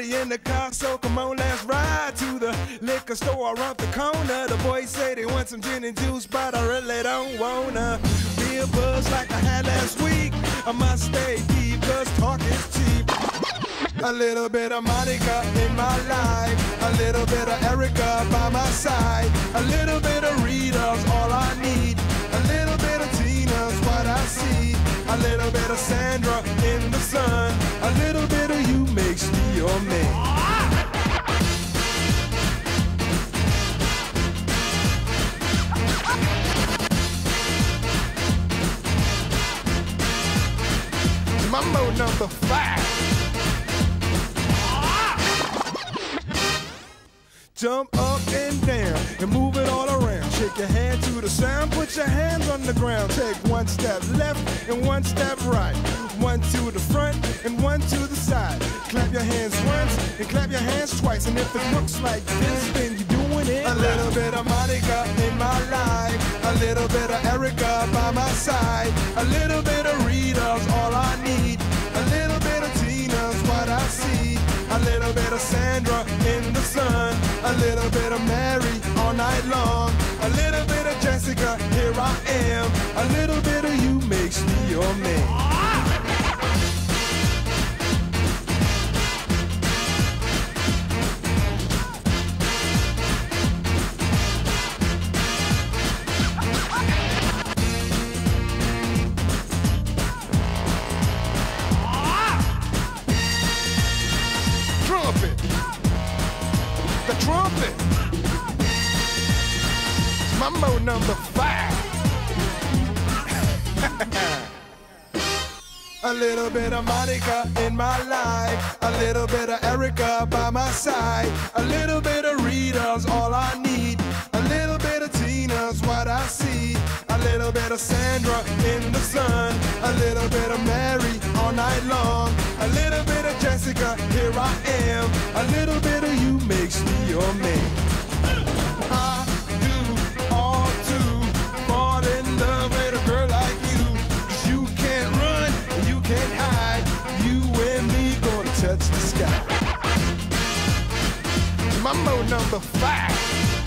Baby in the car, so come on, let's ride to the liquor store around the corner. The boys say they want some gin and juice, but I really don't wanna be a buzz like I had last week. I must stay deep, cause talk is cheap. A little bit of Monica in my life, a little bit of Erica by my side, a little bit of Rita's all I need, a little bit of Tina's what I see, a little bit of Sandra in the sun, a little bit of you makes me your man. Mambo number 5. Jump up and down and move it all around. Shake your hand to the sound, put your hands on the ground. Take one step left and one step right. One to the front and one to the side. Clap your hands once and clap your hands twice. And if it looks like this, then you're doing it. A little bit of Monica in my life, a little bit of Erica by my side, a little bit of Rita's all I need, a little bit of Tina's what I see, a little bit of Sandra in the sun, a little bit of Mary all night long, a little bit of Jessica, here I am, a little bit of you makes me your man. The trumpet. Mambo number 5. A little bit of Monica in my life, a little bit of Erica by my side, a little bit of Rita's all I need, a little bit of Tina's what I see, a little bit of Sandra in the sun, a little bit of Mary all night long, a little bit of Jessica, here I am, a little bit of you makes me your man. I do all to fall in love with a girl like you, 'cause you can't run and you can't hide, you and me gonna touch the sky. Mambo number 5.